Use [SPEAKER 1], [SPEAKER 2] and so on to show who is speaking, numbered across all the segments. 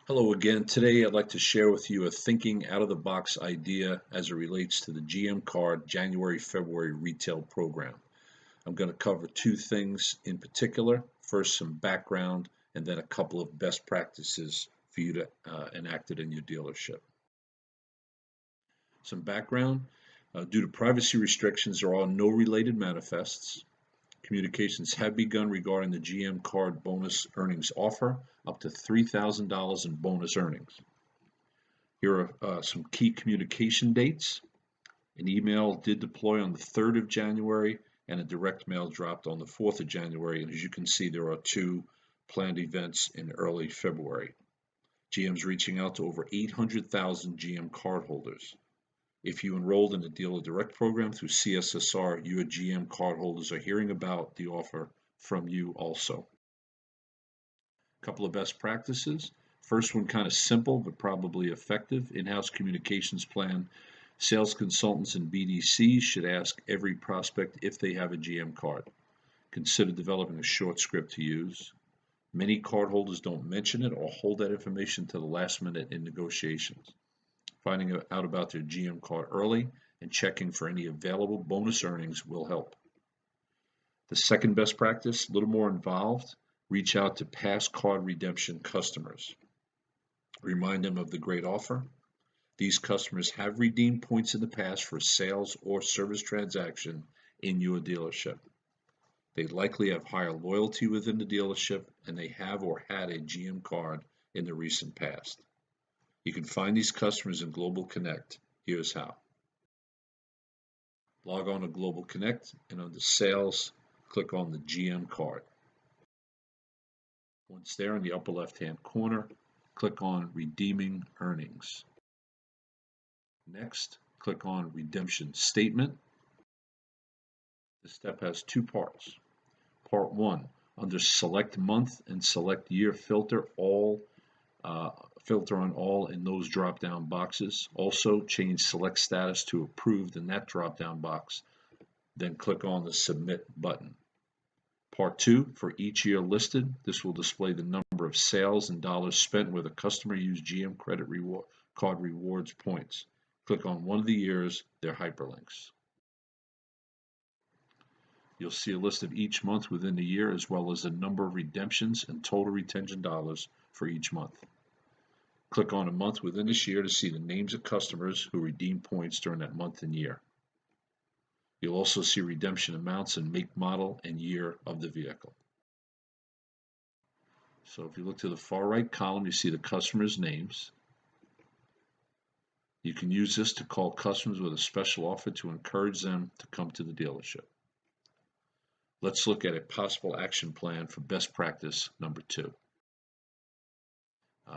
[SPEAKER 1] Hello again. Today I'd like to share with you a thinking out of the box idea as it relates to the GM Card January-February retail program. I'm going to cover two things in particular. First, some background, and then a couple of best practices for you to enact it in your dealership. Some background. Due to privacy restrictions, there are no related manifests. Communications have begun regarding the GM Card bonus earnings offer, up to $3,000 in bonus earnings. Here are some key communication dates. An email did deploy on the 3rd of January, and a direct mail dropped on the 4th of January. And as you can see, there are two planned events in early February. GM's reaching out to over 800,000 GM cardholders. If you enrolled in the Dealer Direct program through CSSR, your GM cardholders are hearing about the offer from you also. A couple of best practices. First one kind of simple but probably effective. In-house communications plan. Sales consultants and BDCs should ask every prospect if they have a GM card. Consider developing a short script to use. Many cardholders don't mention it or hold that information to the last minute in negotiations. Finding out about their GM card early and checking for any available bonus earnings will help. The second best practice, a little more involved, reach out to past card redemption customers. Remind them of the great offer. These customers have redeemed points in the past for sales or service transaction in your dealership. They likely have higher loyalty within the dealership, and they have or had a GM card in the recent past. You can find these customers in Global Connect. Here's how. Log on to Global Connect, and under Sales, click on the GM card. Once there, in the upper left-hand corner, click on Redeeming Earnings. Next, click on Redemption Statement. This step has two parts. Part 1, under Select Month and Select Year filter on all in those drop-down boxes. Also, change Select Status to Approved in that drop-down box. Then click on the Submit button. Part 2, for each year listed, this will display the number of sales and dollars spent where the customer used GM credit card rewards points. Click on one of the years, they're hyperlinks. You'll see a list of each month within the year, as well as the number of redemptions and total retention dollars for each month. Click on a month within this year to see the names of customers who redeemed points during that month and year. You'll also see redemption amounts and make, model, and year of the vehicle. So if you look to the far right column, you see the customers' names. You can use this to call customers with a special offer to encourage them to come to the dealership. Let's look at a possible action plan for best practice number 2.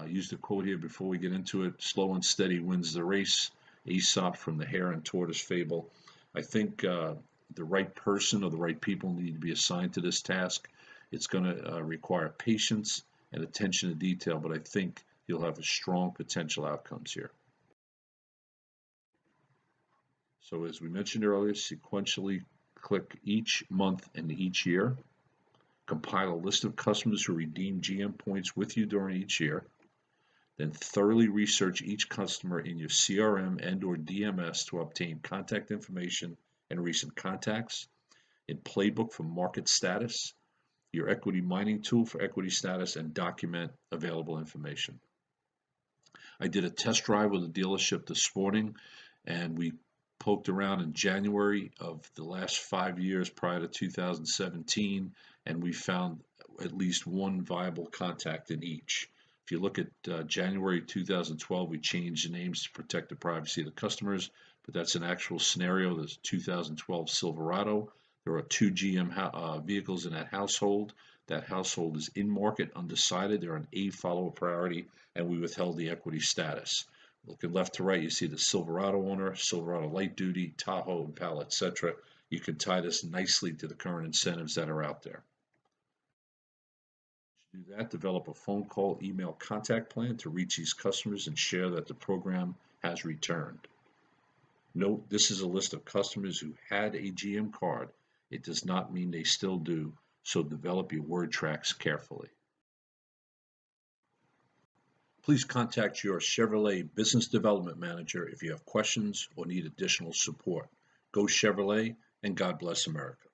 [SPEAKER 1] Use the quote here before we get into it. Slow and steady wins the race. Aesop from the Hare and Tortoise fable. I think the right person or the right people need to be assigned to this task. It's going to require patience and attention to detail, but I think you'll have a strong potential outcomes here. So as we mentioned earlier, sequentially click each month and each year. Compile a list of customers who redeem GM points with you during each year. Then thoroughly research each customer in your CRM and or DMS to obtain contact information and recent contacts. In Playbook for market status, your equity mining tool for equity status, and document available information. I did a test drive with a dealership this morning, and we poked around in January of the last 5 years prior to 2017, and we found at least one viable contact in each. If you look at January 2012, we changed the names to protect the privacy of the customers, but that's an actual scenario. There's 2012 Silverado. There are 2 GM vehicles in that household. That household is in market, undecided. They're an A follower priority, and we withheld the equity status. Looking left to right, you see the Silverado owner, Silverado light duty, Tahoe, Impala, etc. You can tie this nicely to the current incentives that are out there. To do that, develop a phone call, email contact plan to reach these customers and share that the program has returned. Note, this is a list of customers who had a GM card. It does not mean they still do, so develop your word tracks carefully. Please contact your Chevrolet Business Development Manager if you have questions or need additional support. Go Chevrolet, and God bless America.